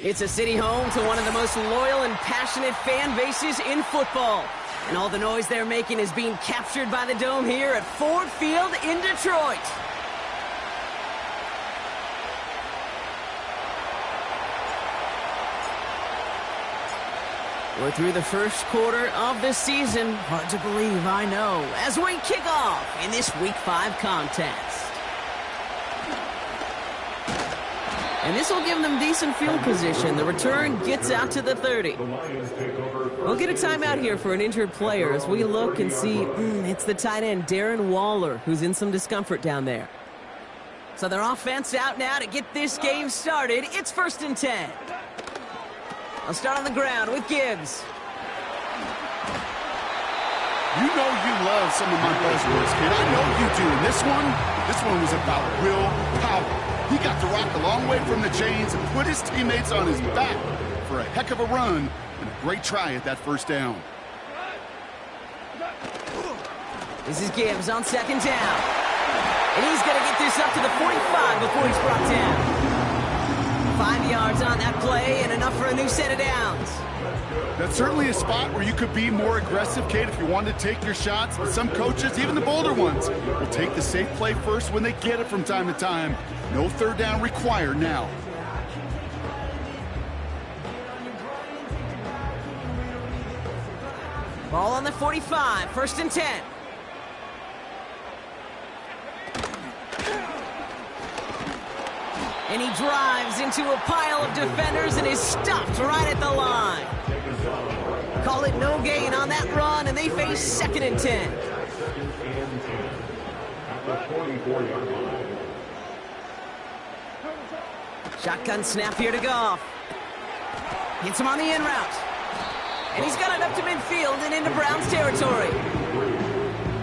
It's a city home to one of the most loyal and passionate fan bases in football. And all the noise they're making is being captured by the Dome here at Ford Field in Detroit. We're through the first quarter of the season. Hard to believe, I know, as we kick off in this Week 5 contest. And this will give them decent field position. The return gets out to the 30. We'll get a timeout here for an injured player as we look and see it's the tight end, Darren Waller, who's in some discomfort down there. So their offense out now to get this game started. It's 1st and 10. I'll start on the ground with Gibbs. You know you love some of my buzzwords, kid. I know you do. And this one was about will power. He got to rock a long way from the chains and put his teammates on his back for a heck of a run and a great try at that first down. This is Gibbs on 2nd down. And he's going to get this up to the 45 before he's brought down. 5 yards on that play and enough for a new set of downs. That's certainly a spot where you could be more aggressive, Kate, if you wanted to take your shots. But some coaches, even the bolder ones, will take the safe play first when they get it from time to time. No 3rd down required now. Ball on the 45, 1st and 10. And he drives into a pile of defenders and is stopped right at the line. Call it no gain on that run, and they face 2nd and 10. Shotgun snap here to Goff. Hits him on the in route. And he's got it up to midfield and into Browns territory.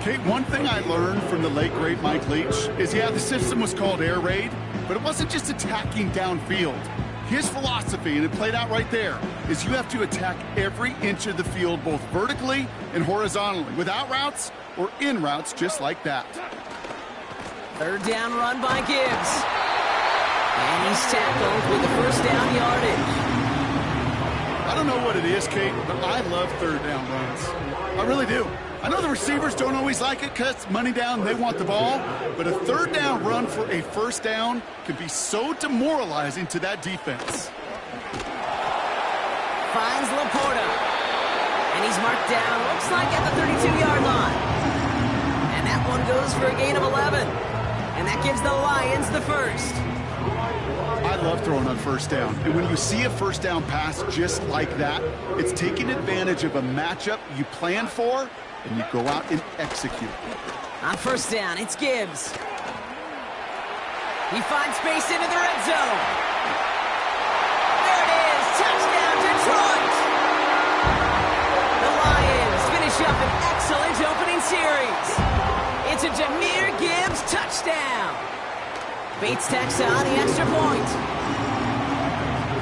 Kate, one thing I learned from the late, great Mike Leach is, the system was called air raid, but it wasn't just attacking downfield. His philosophy, and it played out right there, is you have to attack every inch of the field, both vertically and horizontally, without routes or in routes just like that. 3rd down run by Gibbs. And he's tackled with the 1st down yardage. I don't know what it is, Kate, but I love 3rd down runs. I really do. I know the receivers don't always like it because money down, they want the ball, but a 3rd down run for a 1st down can be so demoralizing to that defense. Finds Laporta. And he's marked down, looks like at the 32-yard line. And that one goes for a gain of 11. And that gives the Lions the 1st. I love throwing on 1st down. And when you see a 1st down pass just like that, it's taking advantage of a matchup you planned for, and you go out and execute. On 1st down, it's Gibbs. He finds space into the red zone. There it is, touchdown Detroit! The Lions finish up an excellent opening series. It's a Jahmyr Gibbs touchdown. Bates tacks on the extra point.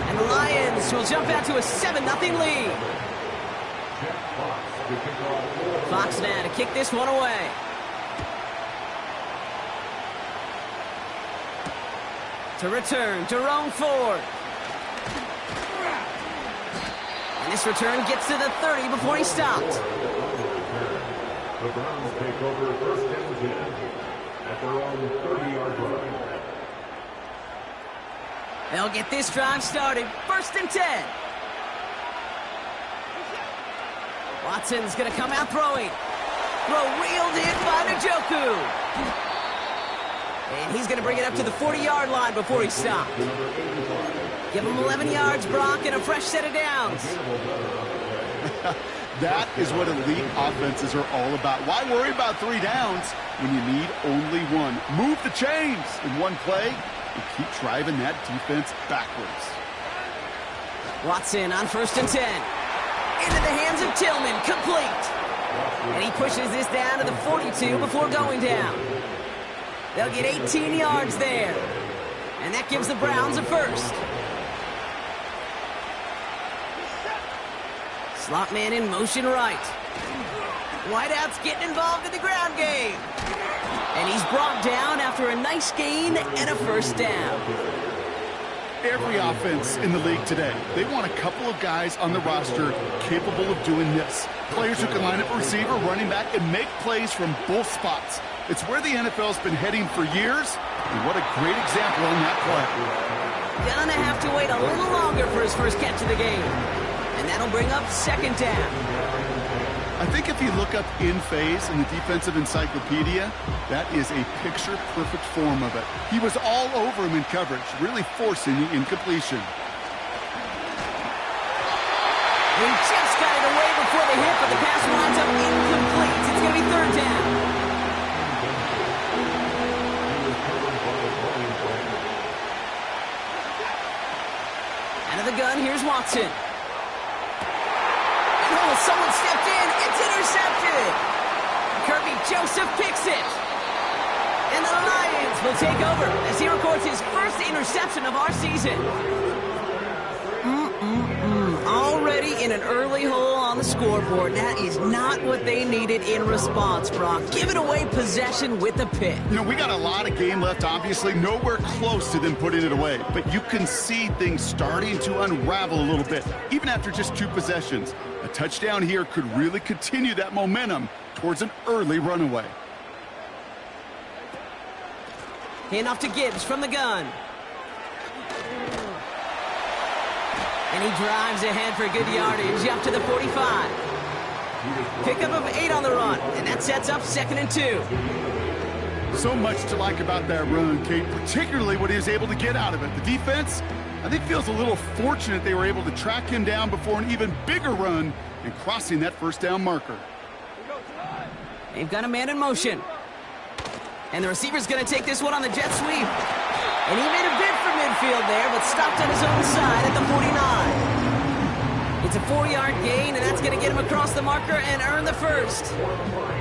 And the Lions will jump out to a 7-0 lead. Fox now to kick this one away. To return, Jerome Ford. And this return gets to the 30 before he stopped. The Browns take over 1st and 10 at their own 30-yard line. They'll get this drive started. 1st and 10. Watson's going to come out throwing. Throw reeled in by Njoku. And he's going to bring it up to the 40-yard line before he stopped. Give him 11 yards, Brock, and a fresh set of downs. That is what elite offenses are all about. Why worry about 3 downs when you need only one? Move the chains in one play and keep driving that defense backwards. Watson on 1st and 10. Into the hands of Tillman, complete. And he pushes this down to the 42 before going down. They'll get 18 yards there. And that gives the Browns a 1st. Slot man in motion right. Whiteout's getting involved in the ground game. And he's brought down after a nice gain and a 1st down. every offense in the league today. They want a couple of guys on the roster capable of doing this. Players who can line up a receiver, running back, and make plays from both spots. It's where the NFL's been heading for years, and what a great example on that play. Gonna have to wait a little longer for his first catch of the game. And that'll bring up second down. I think if you look up in phase in the defensive encyclopedia, that is a picture-perfect form of it. He was all over him in coverage, really forcing the incompletion. He just got it away before the hit, but the pass winds up incomplete. It's going to be third down. Out of the gun, here's Watson. Oh, someone stepped in. It's intercepted. Kirby Joseph picks it. And the Lions will take over as he records his first interception of our season. Already in an early hole on the scoreboard. That is not what they needed in response, Brock. Giving away possession with the pick. You know, we got a lot of game left, obviously. Nowhere close to them putting it away. But you can see things starting to unravel a little bit, even after just 2 possessions. A touchdown here could really continue that momentum towards an early runaway. Handoff to Gibbs from the gun. And he drives ahead for good yardage up to the 45. Pickup of 8 on the run, and that sets up 2nd and 2. So much to like about that run, Kate, particularly what he was able to get out of it. The defense, I think, feels a little fortunate they were able to track him down before an even bigger run and crossing that first down marker. They've got a man in motion. And the receiver's going to take this one on the jet sweep. And he made a bid for midfield there, but stopped on his own side at the 49. It's a 4-yard gain, and that's going to get him across the marker and earn the first.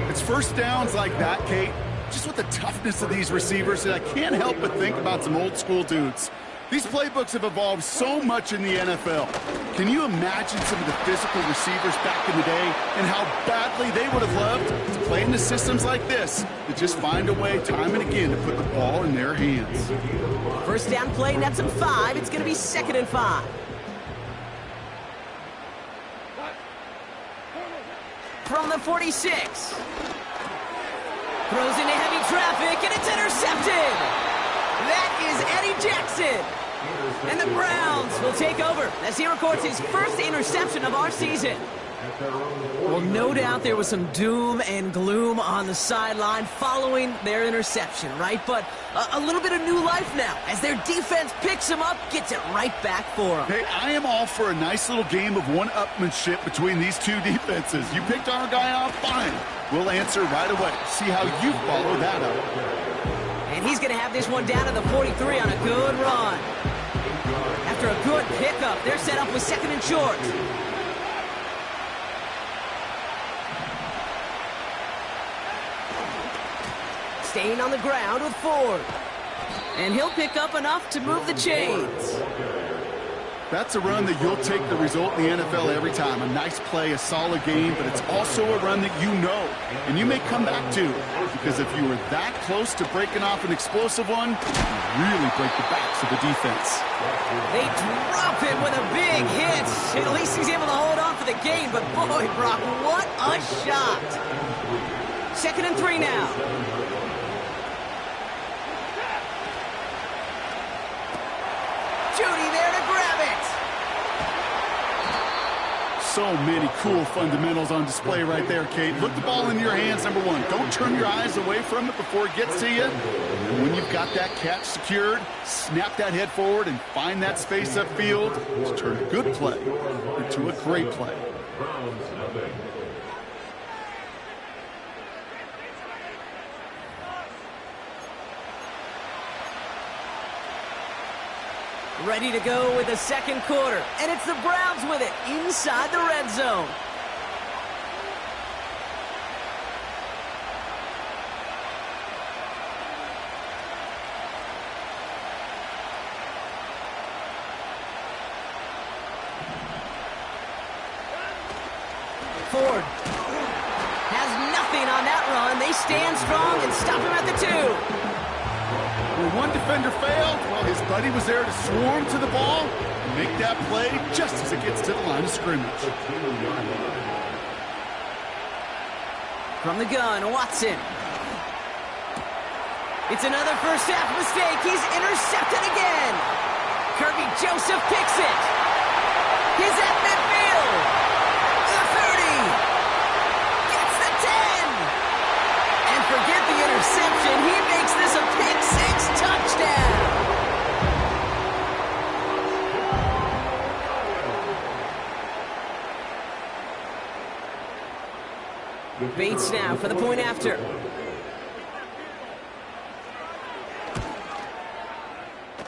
It's first downs like that, Kate, just with the toughness of these receivers, that I can't help but think about some old school dudes. These playbooks have evolved so much in the NFL. Can you imagine some of the physical receivers back in the day and how badly they would have loved to play into systems like this, to just find a way time and again to put the ball in their hands? First down play, nets him 5. It's going to be 2nd and 5. From the 46. Throws into heavy traffic, and it's intercepted. That is Eddie Jackson. And the Browns will take over as he records his first interception of our season. Well, no doubt there was some doom and gloom on the sideline following their interception, right? But a little bit of new life now as their defense picks him up, gets it right back for them. Hey, I am all for a nice little game of one-upmanship between these two defenses. You picked our guy off, fine. We'll answer right away. See how you follow that up. And he's going to have this one down to the 43 on a good run. After a good pickup, they're set up with 2nd and short. Staying on the ground with Ford. And he'll pick up enough to move the chains. That's a run that you'll take the result in the NFL every time. A nice play, a solid game, but it's also a run that you know, and you may come back to, because if you were that close to breaking off an explosive one, you really break the backs of the defense. They drop him with a big hit. At least he's able to hold on for the game, but boy, Brock, what a shot. 2nd and 3 now. Judy there to grab it. So many cool fundamentals on display right there, Kate. Look the ball in your hands, number one. Don't turn your eyes away from it before it gets to you. And then when you've got that catch secured, snap that head forward and find that space upfield to turn a good play into a great play. Ready to go with the second quarter. And it's the Browns with it inside the red zone. Ford has nothing on that run. They stand strong and stop him at the 2. When one defender failed, well, his buddy was there to swarm to the ball and make that play just as it gets to the line of scrimmage. From the gun, Watson. It's another first half mistake. He's intercepted again. Kirby Joseph picks it. He's at midfield. The 30. Gets the 10. And forget the interception. He makes this a pick six touchdown. Bates now for the point after.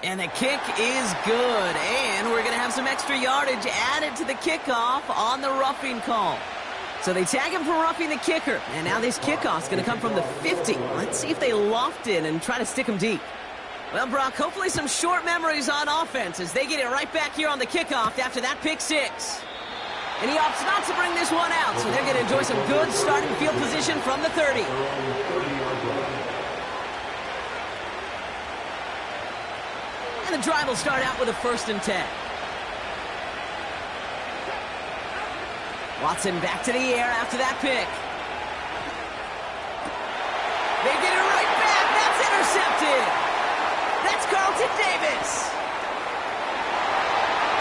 And the kick is good. And we're going to have some extra yardage added to the kickoff on the roughing call. So they tag him for roughing the kicker. And now this kickoff's going to come from the 50. Let's see if they loft it and try to stick him deep. Well, Brock, hopefully some short memories on offense as they get it right back here on the kickoff after that pick six. And he opts not to bring this one out, so they're going to enjoy some good starting field position from the 30. And the drive will start out with a 1st and 10. Watson back to the air after that pick. They get it right back. That's intercepted. That's Carlton Davis.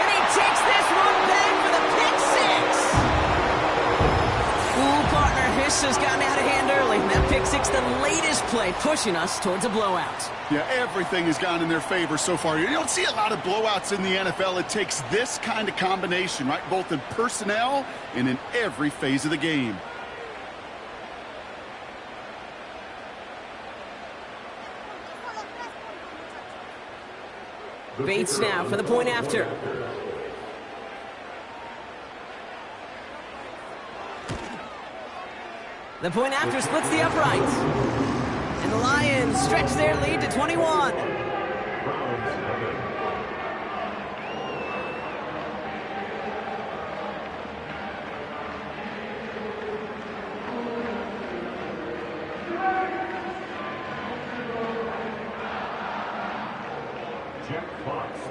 And he takes this one back for the pick six. Ooh, partner, Hiss has gotten out of hand early. That pick six, the latest play, pushing us towards a blowout. Yeah, everything has gone in their favor so far. You don't see a lot of blowouts in the NFL. It takes this kind of combination, right? Both in personnel and in every phase of the game. Bates now for the point after. The point after splits the uprights. And the Lions stretch their lead to 21.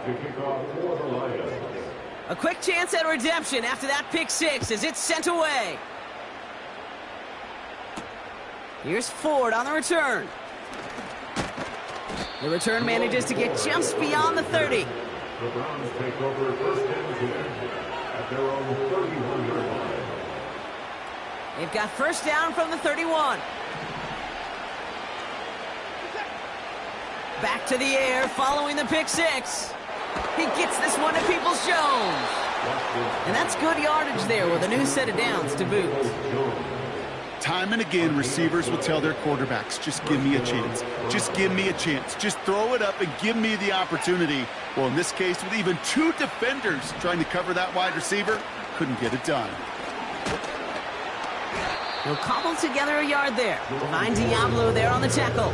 To kick off for the Lions. A quick chance at redemption after that pick six as it's sent away. Here's Ford on the return. The return manages to get just beyond the 30. The Browns take over 1st and 10 at their own 31-yard line. They've got first down from the 31. Back to the air following the pick six. He gets this one to Peoples-Jones. And that's good yardage there with a new set of downs to boot. Time and again, receivers will tell their quarterbacks, just give me a chance. Just give me a chance. Just throw it up and give me the opportunity. Well, in this case, with even two defenders trying to cover that wide receiver, couldn't get it done. He'll cobble together a yard there. Divine Diablo there on the tackle.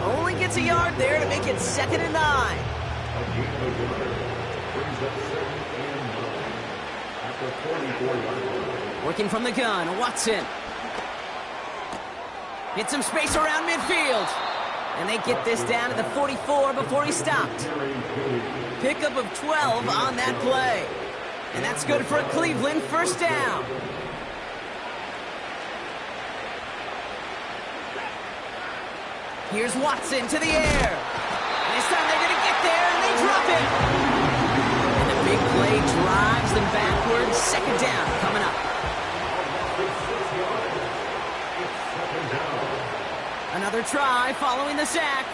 Only gets a yard there to make it 2nd and 9. Working from the gun, Watson. Hits some space around midfield. And they get this down to the 44 before he stopped. Pickup of 12 on that play. And that's good for Cleveland, first down. Here's Watson to the air. And this time they're going to get there, and they drop it. And the big play drives them backwards. 2nd down coming up. Another try following the sack.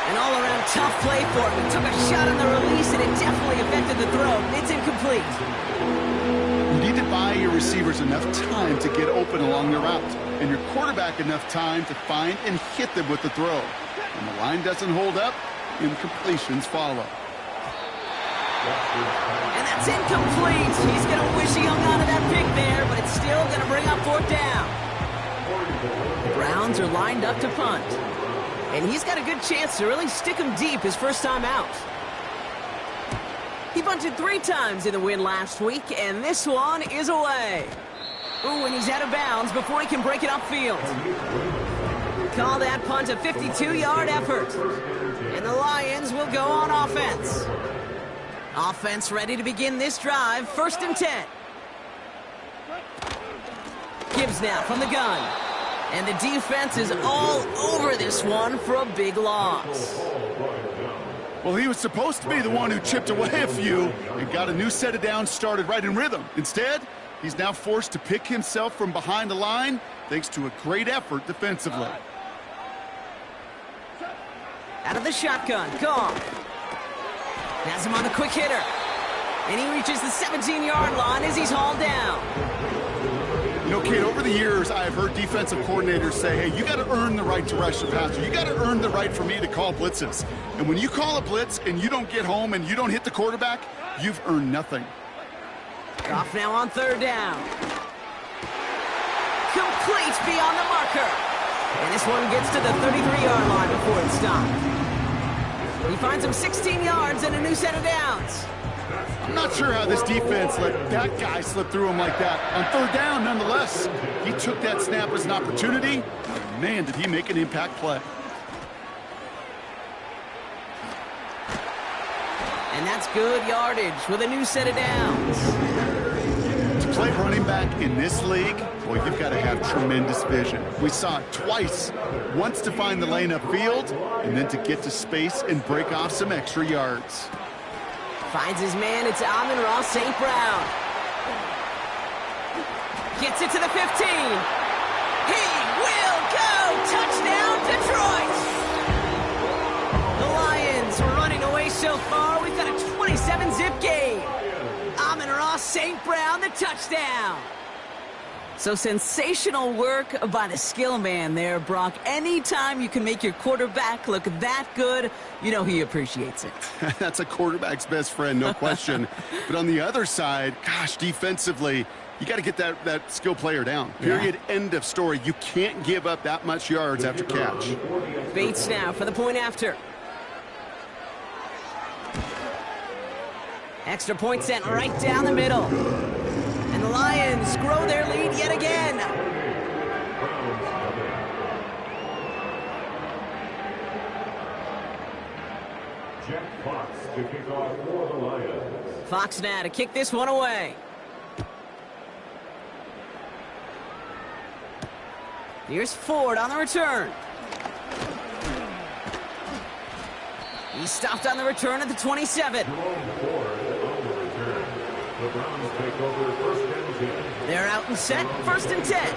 An all-around tough play for him. He took a shot on the release, and it definitely affected the throw. It's incomplete. You need to buy your receivers enough time to get open along the route, and your quarterback enough time to find and hit them with the throw. When the line doesn't hold up, incompletions follow. And that's incomplete. He's going to wish he hung on to that pick there, but it's still going to bring up 4th down. The Browns are lined up to punt. And he's got a good chance to really stick him deep his first time out. He punted 3 times in the win last week, and this one is away. Ooh, and he's out of bounds before he can break it upfield. call that punt a 52-yard effort. And the Lions will go on offense. Offense ready to begin this drive. 1st and 10. Gibbs now from the gun. And the defense is all over this one for a big loss. Well, he was supposed to be the one who chipped away a few and got a new set of downs started right in rhythm. Instead, he's now forced to pick himself from behind the line thanks to a great effort defensively. Out of the shotgun, Goff. Has him on a quick hitter. And he reaches the 17-yard line as he's hauled down. You know, Kate, over the years, I've heard defensive coordinators say, hey, you got to earn the right to rush the passer. You got to earn the right for me to call blitzes. And when you call a blitz and you don't get home and you don't hit the quarterback, you've earned nothing. Goff now on 3rd down. Complete beyond the marker. And this one gets to the 33-yard line before it's stopped. He finds him 16 yards and a new set of downs. I'm not sure how this defense let that guy slip through him like that. On 3rd down, nonetheless, he took that snap as an opportunity. Man, did he make an impact play. And that's good yardage with a new set of downs. To play running back in this league, boy, you've got to have tremendous vision. We saw it twice. Once to find the lane upfield, and then to get to space and break off some extra yards. Finds his man, it's Amon-Ra St. Brown. Gets it to the 15. He will go! Touchdown, Detroit! The Lions were running away so far, we've got a 27-zip game. Amon-Ra St. Brown, the touchdown. So sensational work by the skill man there, Brock. Anytime you can make your quarterback look that good, you know he appreciates it. That's a quarterback's best friend, no question. But on the other side, gosh, defensively, you got to get that skill player down. Period. Yeah. End of story. You can't give up that much yards after catch. Bates now for the point after. Extra point sent right down the middle. And the Lions grow their lead yet again. Jack Fox to kick off for the Lions. Fox now to kick this one away. Here's Ford on the return. He stopped on the return at the 27. The Browns take over 1st and 10. They're out and set, 1st and 10.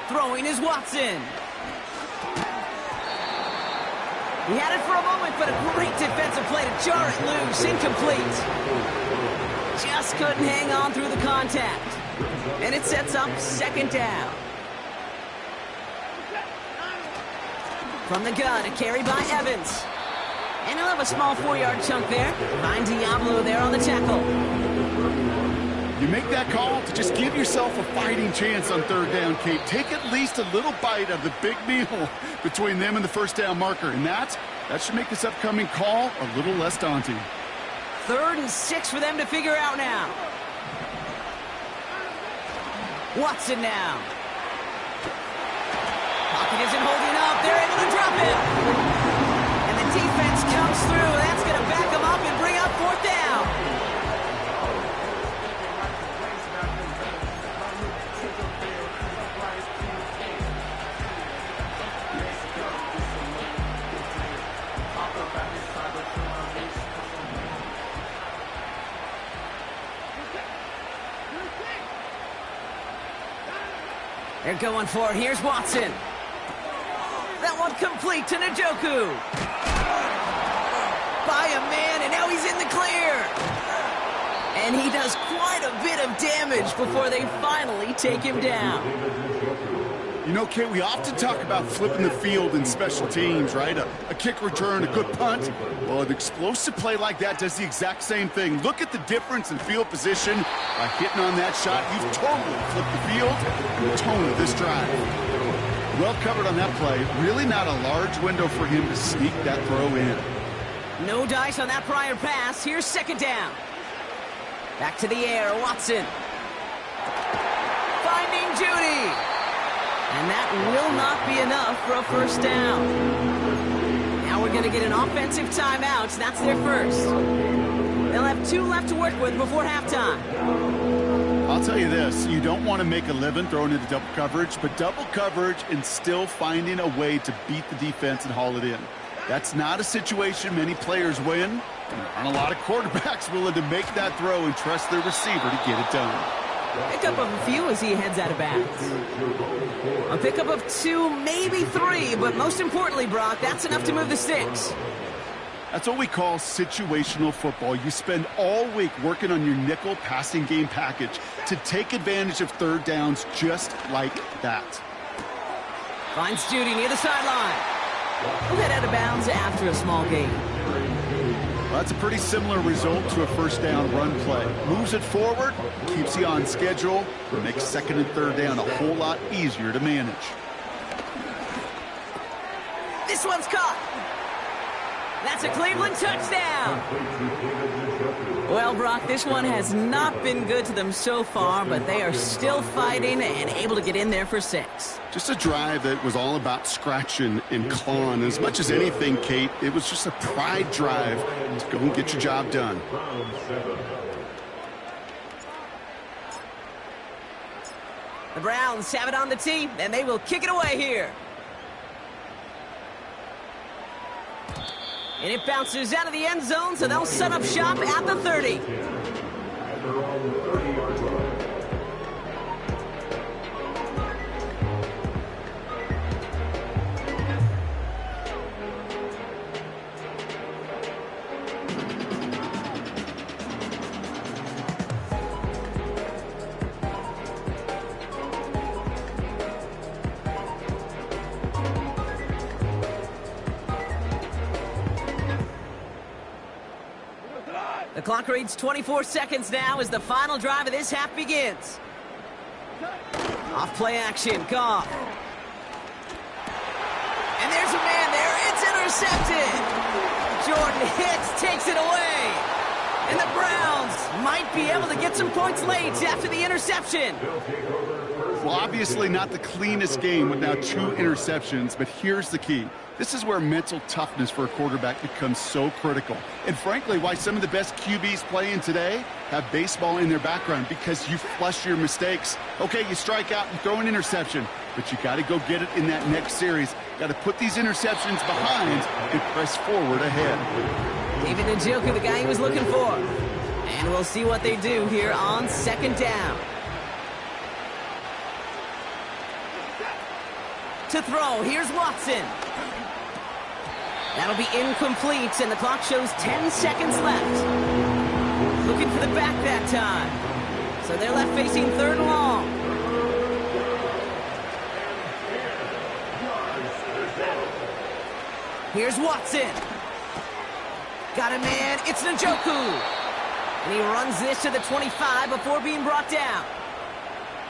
Throwing is Watson. He had it for a moment, but a great defensive play to jar it loose. Incomplete. Just couldn't hang on through the contact. And it sets up 2nd down. From the gun, a carry by Evans. And he'll have a small 4-yard chunk there. Find Diablo there on the tackle. You make that call to just give yourself a fighting chance on 3rd down, Kate. Take at least a little bite of the big meal between them and the 1st down marker. And that should make this upcoming call a little less daunting. 3rd and 6 for them to figure out now. Watson now. Pocket isn't holding up. They're able to drop him. Defense comes through. That's going to back them up and bring up 4th down. They're going for it. Here's Watson. That one complete to Njoku. By a man, and now he's in the clear. And he does quite a bit of damage before they finally take him down. You know, Kate, we often talk about flipping the field in special teams, right? A kick return, a good punt. Well, an explosive play like that does the exact same thing. Look at the difference in field position. By hitting on that shot, you've totally flipped the field and the tone of this drive. Well covered on that play. Really not a large window for him to sneak that throw in. No dice on that prior pass. Here's 2nd down. Back to the air, Watson. Finding King Judy. And that will not be enough for a first down. Now we're going to get an offensive timeout. That's their first. They'll have 2 left to work with before halftime. I'll tell you this, you don't want to make a living throwing into double coverage, but double coverage and still finding a way to beat the defense and haul it in. That's not a situation many players win, and there aren't a lot of quarterbacks willing to make that throw and trust their receiver to get it done. Pickup of a few as he heads out of bounds. A pickup of 2, maybe 3, but most importantly, Brock, that's enough to move the sticks. That's what we call situational football. You spend all week working on your nickel passing game package to take advantage of third downs just like that. Finds Judy near the sideline. He'll head out of bounds after a small gain. Well, that's a pretty similar result to a first down run play. Moves it forward, keeps you on schedule, and makes second and third down a whole lot easier to manage. This one's caught. That's a Cleveland touchdown. Well, Brock, this one has not been good to them so far, but they are still fighting and able to get in there for 6. Just a drive that was all about scratching and clawing. As much as anything, Kate, it was just a pride drive to go and get your job done. The Browns have it on the tee, and they will kick it away here. And it bounces out of the end zone, so they'll set up shop at the 30. The clock reads 24 seconds now as the final drive of this half begins. Off play action, Goff. And there's a man there. It's intercepted. Jordan Hicks takes it away. And the Browns might be able to get some points late after the interception. Well, obviously not the cleanest game with now 2 interceptions, but here's the key. This is where mental toughness for a quarterback becomes so critical. And frankly, why some of the best QBs playing today have baseball in their background, because you flush your mistakes. Okay, you strike out and throw an interception, but you got to go get it in that next series. Got to put these interceptions behind and press forward ahead. David Njoku, the guy he was looking for. And we'll see what they do here on second down. To throw, here's Watson. That'll be incomplete, and the clock shows 10 seconds left. Looking for the back that time. So they're left facing third and long. Here's Watson. Got a man, it's Njoku. And he runs this to the 25 before being brought down.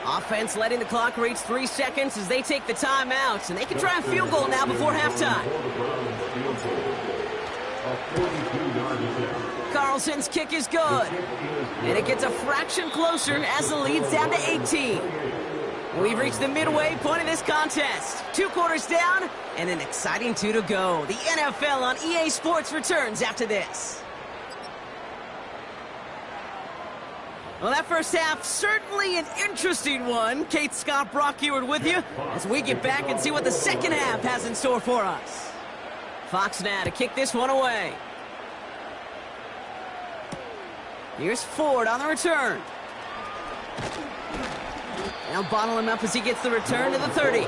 Offense letting the clock reach 3 seconds as they take the timeouts, and they can try a field goal now before halftime. Carlson's kick is good, and it gets a fraction closer as the lead's down to 18. We've reached the midway point of this contest. 2 quarters down, and an exciting 2 to go. The NFL on EA Sports returns after this. Well, that first half, certainly an interesting one. Kate, Scott, Brock Ewart with you as we get back and see what the second half has in store for us. Fox now to kick this one away. Here's Ford on the return. They'll bottle him up as he gets the return to the 30.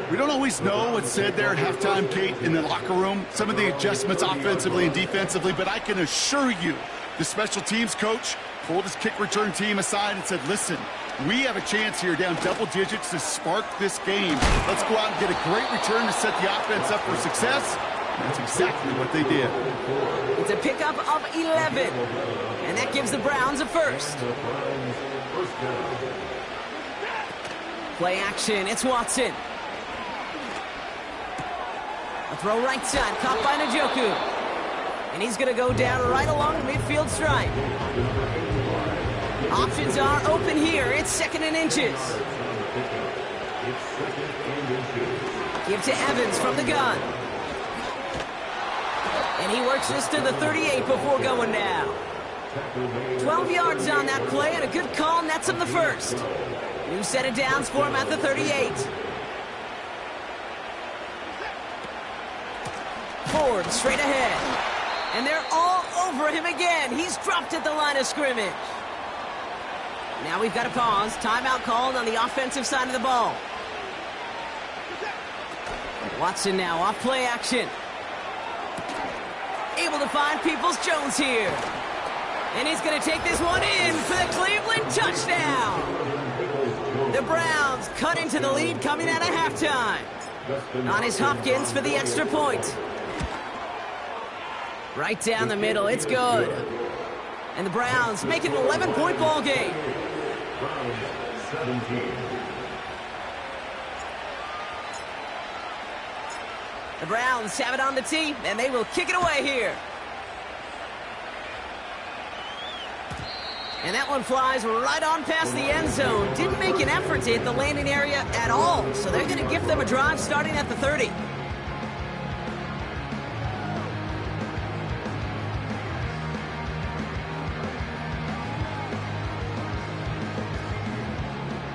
We don't always know what's said there at halftime, Kate, in the locker room. Some of the adjustments offensively and defensively, but I can assure you the special teams coach pulled his kick return team aside and said, listen, we have a chance here down double digits to spark this game. Let's go out and get a great return to set the offense up for success. And that's exactly what they did. It's a pickup of 11, and that gives the Browns a first. Play action, it's Watson. A throw right side, caught by Njoku. And he's going to go down right along the midfield stripe. Options are open here. It's 2nd and inches. Give to Evans from the gun. And he works this to the 38 before going down. 12 yards on that play, and a good call nets him the first. New set of downs for him at the 38. Ford straight ahead. And they're all over him again. He's dropped at the line of scrimmage. Now we've got a pause. Timeout called on the offensive side of the ball. Watson now off play action. Able to find Peoples-Jones here. And he's going to take this one in for the Cleveland touchdown. The Browns cut into the lead coming out of halftime. On is Hopkins for the extra point. Right down the middle, it's good. And the Browns make it an 11-point ball game. Browns 17. The Browns have it on the tee, and they will kick it away here. And that one flies right on past the end zone. Didn't make an effort to hit the landing area at all, so they're going to give them a drive starting at the 30.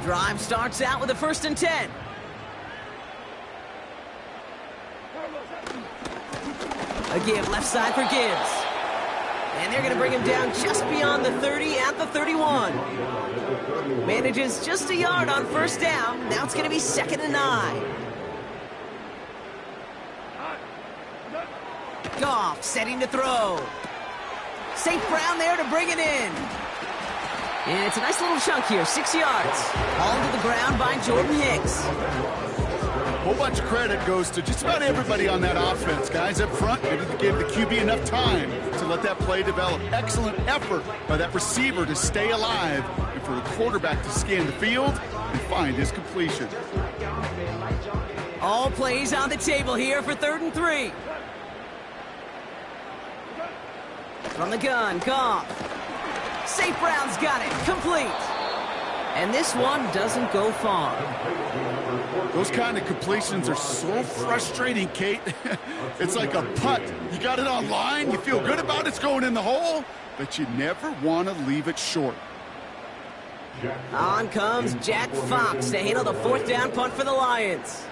Drive starts out with a 1st and 10. A give left side for Gibbs. And they're going to bring him down just beyond the 30 at the 31. Manages just a yard on 1st down. Now it's going to be 2nd and 9. Goff setting to throw. St. Brown there to bring it in. And it's a nice little chunk here, 6 yards. All to the ground by Jordan Hicks. A whole bunch of credit goes to just about everybody on that offense. Guys up front, maybe they gave the QB enough time to let that play develop. Excellent effort by that receiver to stay alive and for the quarterback to scan the field and find his completion. All plays on the table here for 3rd and 3. From the gun, Goff. St. Brown's got it, complete. And this one doesn't go far. Those kind of completions are so frustrating, Kate. It's like a putt. You got it on line, you feel good about it's going in the hole, but you never want to leave it short. On comes Jack Fox to handle the 4th down punt for the Lions.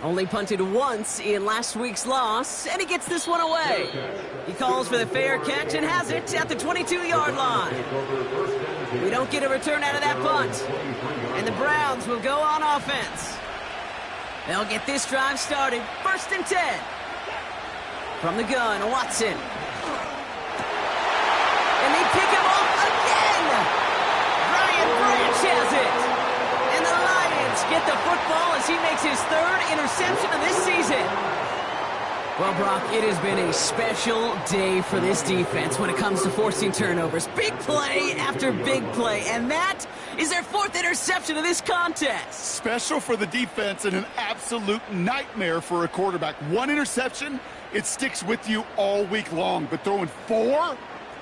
Only punted once in last week's loss, and he gets this one away. He calls for the fair catch and has it at the 22-yard line. We don't get a return out of that punt, and the Browns will go on offense. They'll get this drive started, 1st and 10. From the gun, Watson. And they pick him off again. Brian Branch has it. And the Lions get the football as he makes his 3rd interception of this season. Well, Brock, it has been a special day for this defense when it comes to forcing turnovers. Big play after big play, and that is their 4th interception of this contest. Special for the defense and an absolute nightmare for a quarterback. 1 interception, it sticks with you all week long, but throwing 4,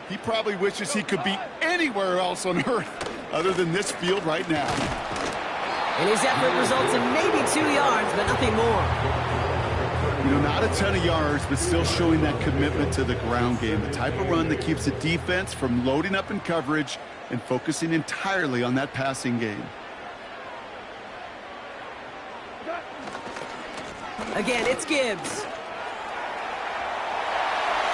he probably wishes he could be anywhere else on earth other than this field right now. And his effort results in maybe 2 yards, but nothing more. You know, not a ton of yards, but still showing that commitment to the ground game. The type of run that keeps the defense from loading up in coverage and focusing entirely on that passing game. Again, it's Gibbs.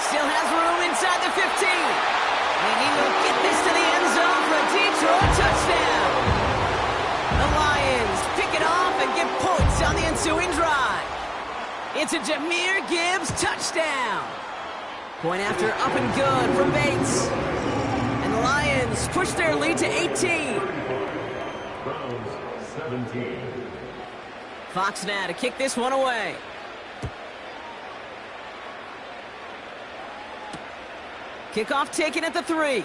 Still has room inside the 15. And he will get this to the end zone for a Detroit touchdown. The Lions pick it off and get points on the ensuing drive. It's a Jahmyr Gibbs touchdown. Point after up and good from Bates. And the Lions push their lead to 18. Browns 17. Fox now to kick this one away. Kickoff taken at the 3.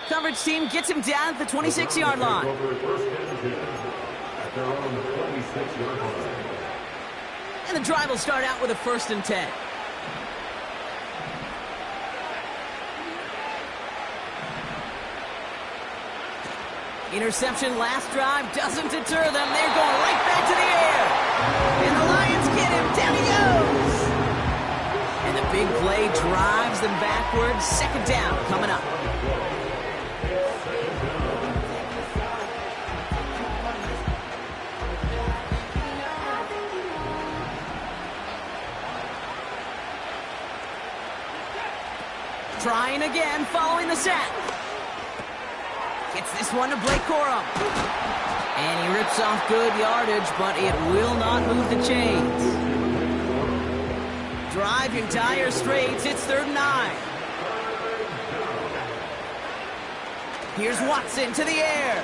Coverage team gets him down at the 26-yard line. And the drive will start out with a 1st and 10. Interception last drive doesn't deter them. They're going right back to the air. And the Lions get him. Down he goes. And the big play drives them backwards. Second down coming up. Trying again, following the sack. Gets this one to Blake Corum. And he rips off good yardage, but it will not move the chains. Driving dire straits, it's 3rd and 9. Here's Watson to the air.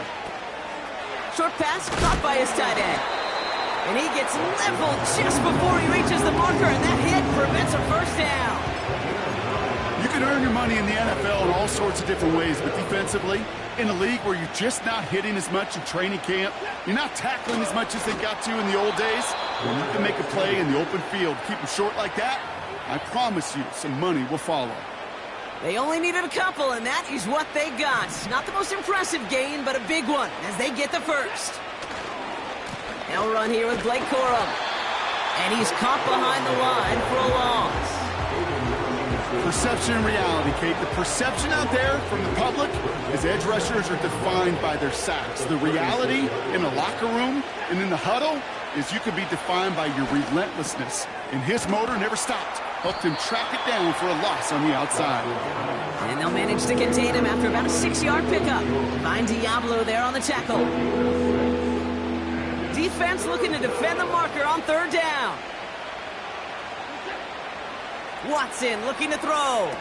Short pass caught by his tight end. And he gets leveled just before he reaches the marker, and that hit prevents a first down. You can earn your money in the NFL in all sorts of different ways, but defensively, in a league where you're just not hitting as much in training camp, you're not tackling as much as they got to in the old days, when you can make a play in the open field, keep them short like that, I promise you some money will follow. They only needed a couple, and that is what they got. Not the most impressive gain, but a big one as they get the first. They'll run here with Blake Corum. And he's caught behind the line for a loss. Perception and reality, Kate. The perception out there from the public is edge rushers are defined by their sacks. The reality in a locker room and in the huddle is you can be defined by your relentlessness. And his motor never stopped. Helped him track it down for a loss on the outside. And they'll manage to contain him after about a 6-yard pickup. Find Diablo there on the tackle. Defense looking to defend the marker on 3rd down. Watson looking to throw.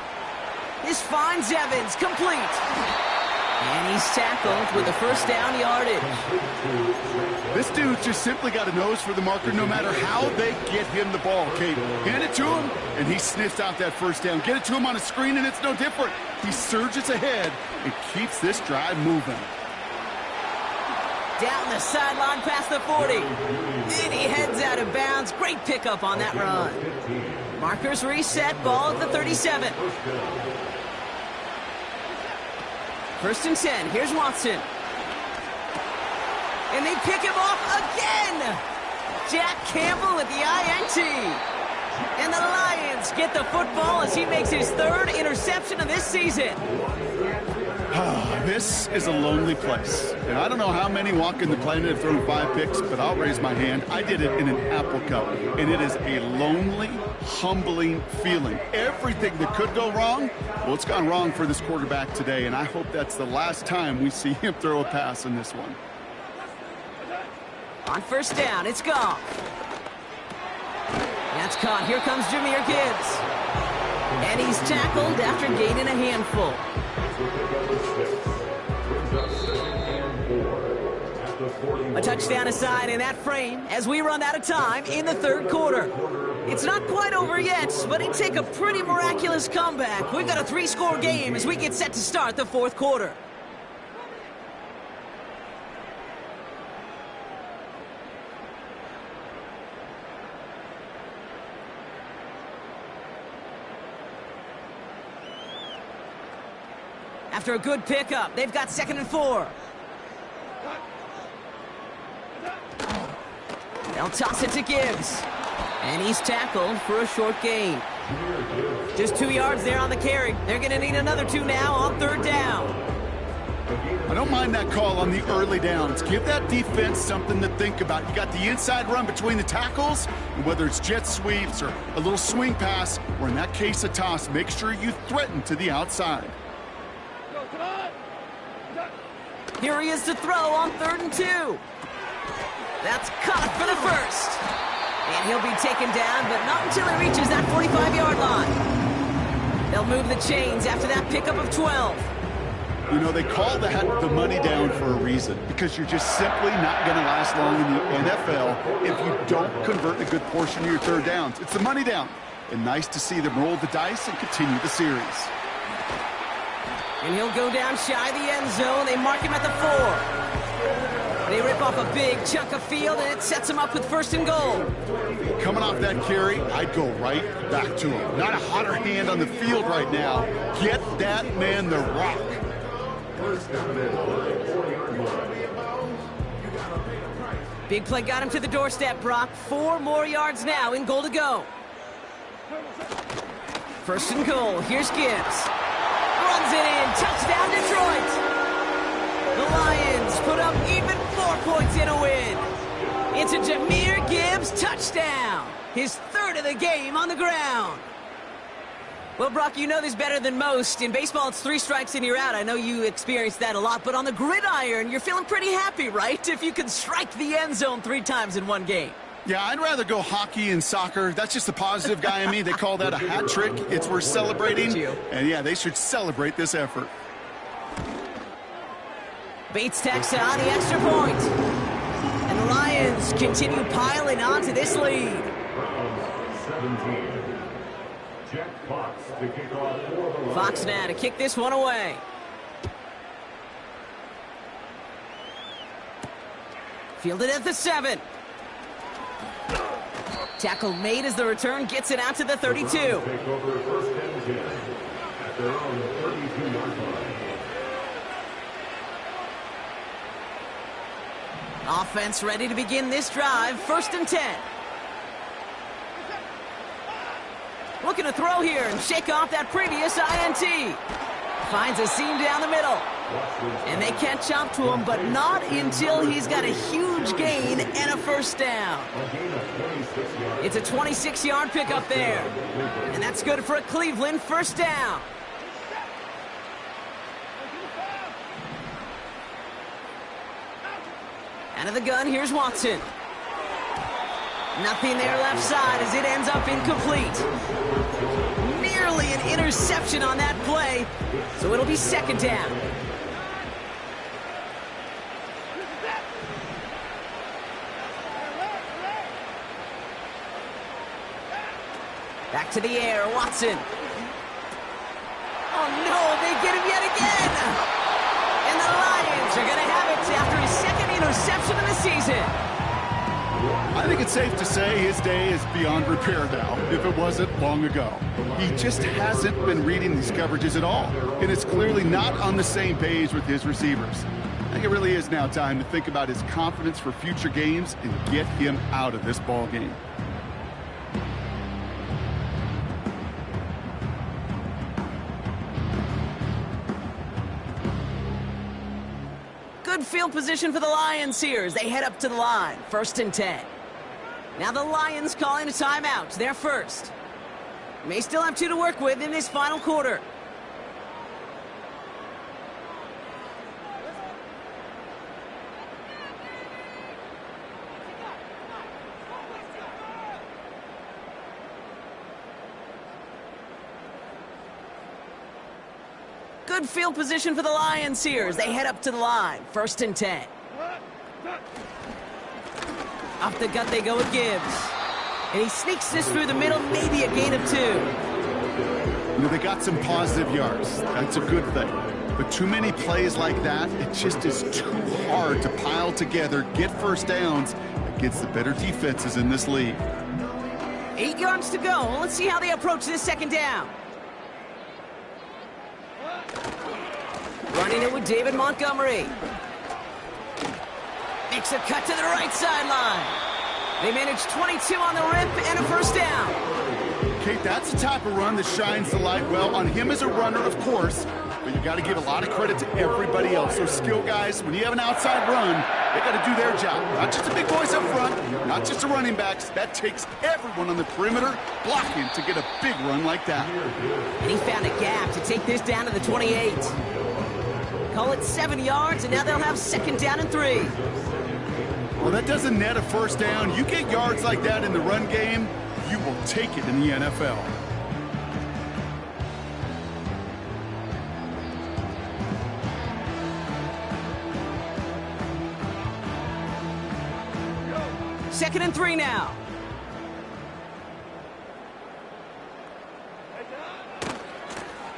This finds Evans, complete. And he's tackled with the first down yardage. This dude just simply got a nose for the marker no matter how they get him the ball, Kate. Hand it to him, and he sniffs out that first down. Get it to him on a screen, and it's no different. He surges ahead and keeps this drive moving. Down the sideline past the 40. And he heads out of bounds. Great pickup on that run. Markers reset, ball at the 37. 1st and 10, here's Watson. And they pick him off again! Jack Campbell with the INT. And the Lions get the football as he makes his 3rd interception of this season. This is a lonely place. And I don't know how many walking the planet have thrown 5 picks, but I'll raise my hand. I did it in an Apple Cup. And it is a lonely, humbling feeling. Everything that could go wrong, well, it's gone wrong for this quarterback today. And I hope that's the last time we see him throw a pass in this one. On 1st down, it's Goff. That's caught. Here comes Jahmyr Gibbs. And he's tackled after gaining a handful. A touchdown aside in that frame as we run out of time in the 3rd quarter. It's not quite over yet, but it'd take a pretty miraculous comeback. We've got a 3-score game as we get set to start the 4th quarter. After a good pickup, they've got 2nd and 4. They'll toss it to Gibbs. And he's tackled for a short gain. Just 2 yards there on the carry. They're going to need another 2 now on 3rd down. I don't mind that call on the early downs. Give that defense something to think about. You got the inside run between the tackles, and whether it's jet sweeps or a little swing pass, or in that case a toss, make sure you threaten to the outside. Here he is to throw on 3rd and 2. That's caught for the first. And he'll be taken down, but not until he reaches that 45-yard line. They'll move the chains after that pickup of 12. You know, they call that the money down for a reason, because you're just simply not going to last long in the NFL if you don't convert a good portion of your 3rd downs. It's the money down. And nice to see them roll the dice and continue the series. And he'll go down shy of the end zone. They mark him at the 4. They rip off a big chunk of field, and it sets him up with 1st and goal. Coming off that carry, I'd go right back to him. Not a hotter hand on the field right now. Get that man the rock. First down and 4-yard line. Big play got him to the doorstep, Brock. 4 more yards now in goal to go. First and goal. Here's Gibbs. Runs it in. Touchdown, Detroit. The Lions put up even more points in a win. It's a Jahmyr Gibbs touchdown. His 3rd of the game on the ground. Well, Brock, you know this better than most. In baseball, it's 3 strikes and you're out. I know you experienced that a lot, but on the gridiron, you're feeling pretty happy, right? If you can strike the end zone 3 times in one game. Yeah, I'd rather go hockey and soccer. That's just the positive guy in me. They call that a hat trick. It's worth celebrating. And yeah, they should celebrate this effort. Bates tacks on the extra point. And the Lions continue piling on to this lead. Browns 17. Jack Fox to kick off for the Lions. Fox now to kick this one away. Fielded at the 7. Tackle made as the return gets it out to the 32. Take over first and 10 at their own 32-yard line. Offense ready to begin this drive. First and 10. Looking to throw here and shake off that previous INT. Finds a seam down the middle. And they catch up to him, but not until he's got a huge gain and a first down. It's a 26-yard pickup there. And that's good for a Cleveland first down. Out of the gun, here's Watson. Nothing there left side as it ends up incomplete. Nearly an interception on that play, so it'll be second down. Back to the air, Watson. Oh no, they get him yet again! And the Lions are going to have it after his 2nd interception of the season. I think it's safe to say his day is beyond repair now, if it wasn't long ago. He just hasn't been reading these coverages at all, and it's clearly not on the same page with his receivers. I think it really is now time to think about his confidence for future games and get him out of this ball game. Good field position for the Lions here as they head up to the line. First and 10. Now the Lions calling a timeout. They're first. May still have 2 to work with in this final quarter. Good field position for the Lions here as they head up to the line. First and 10. Off the gut they go with Gibbs. And he sneaks this through the middle, maybe a gain of 2. You know, they got some positive yards. That's a good thing. But too many plays like that, it just is too hard to pile together, get first downs against the better defenses in this league. 8 yards to go. Let's see how they approach this second down. Running it with David Montgomery. Makes a cut to the right sideline. They manage 22 on the rip and a first down. Kate, that's the type of run that shines the light well on him as a runner, of course, but you got to give a lot of credit to everybody else. Those skill guys, when you have an outside run, they got to do their job. Not just the big boys up front, not just the running backs. That takes everyone on the perimeter blocking to get a big run like that. And he found a gap to take this down to the 28. Call it 7 yards, and now they'll have second down and 3. Well, that doesn't net a first down. You get yards like that in the run game, you will take it in the NFL. Second and 3 now.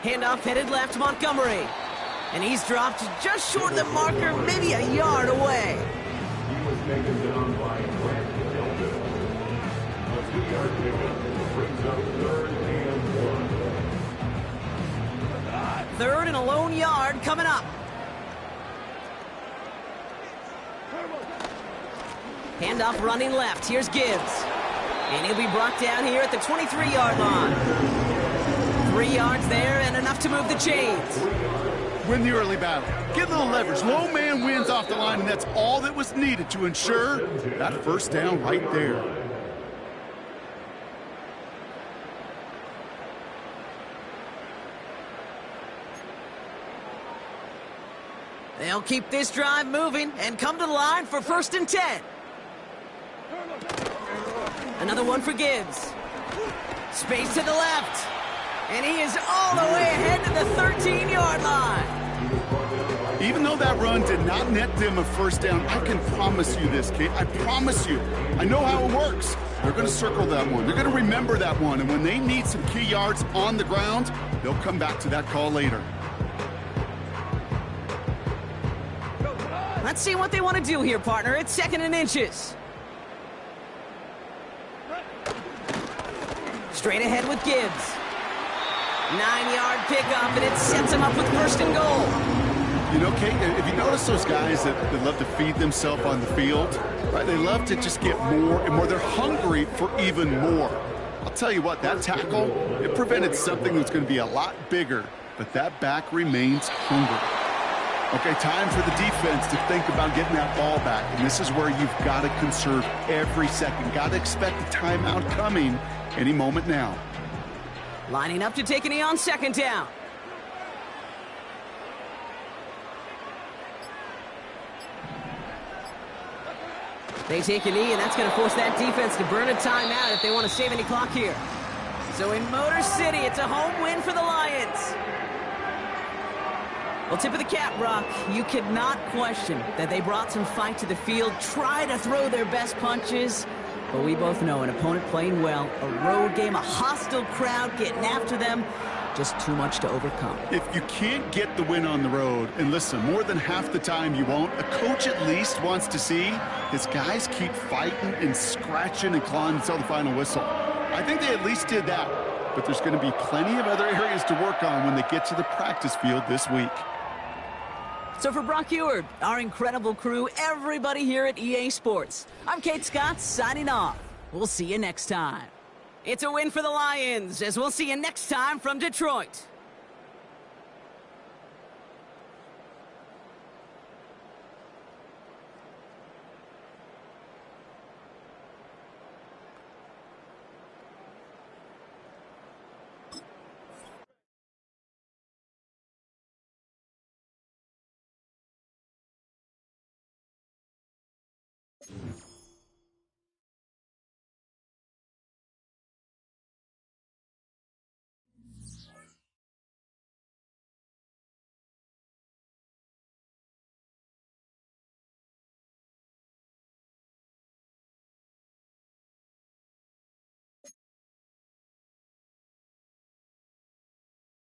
Handoff headed left, Montgomery. And he's dropped just short of the marker, maybe a yard away. He was taken down by Brent Hilton. A 2-yard pickup brings up 3rd and 1. 3rd and a lone yard coming up. Handoff running left. Here's Gibbs. And he'll be brought down here at the 23-yard line. 3 yards there and enough to move the chains. Win the early battle. Get a little leverage. Low man wins off the line, and that's all that was needed to ensure that first down right there. They'll keep this drive moving and come to the line for 1st and 10. Another one for Gibbs. Space to the left. And he is all the way ahead to the 13-yard line. Even though that run did not net them a first down, I can promise you this, Kate. I promise you. I know how it works. They're going to circle that one. They're going to remember that one. And when they need some key yards on the ground, they'll come back to that call later. Let's see what they want to do here, partner. It's 2nd and inches. Straight ahead with Gibbs. 9-yard pickup, and it sets him up with 1st and goal. You know, Kate, if you notice those guys that love to feed themselves on the field, right? They love to just get more and more. They're hungry for even more. I'll tell you what, that tackle, it prevented something that's going to be a lot bigger, but that back remains hungry. Okay, time for the defense to think about getting that ball back, and this is where you've got to conserve every second. Got to expect a timeout coming any moment now. Lining up to take a knee on 2nd down. They take a knee, and that's going to force that defense to burn a timeout if they want to save any clock here. So in Motor City, it's a home win for the Lions. Well, tip of the cap, Brock. You cannot question that they brought some fight to the field, try to throw their best punches. But we both know an opponent playing well, a road game, a hostile crowd getting after them, just too much to overcome. If you can't get the win on the road, and listen, more than half the time you won't, a coach at least wants to see his guys keep fighting and scratching and clawing until the final whistle. I think they at least did that, but there's going to be plenty of other areas to work on when they get to the practice field this week. So for Brock Eward, our incredible crew, everybody here at EA Sports, I'm Kate Scott signing off. We'll see you next time. It's a win for the Lions, as we'll see you next time from Detroit.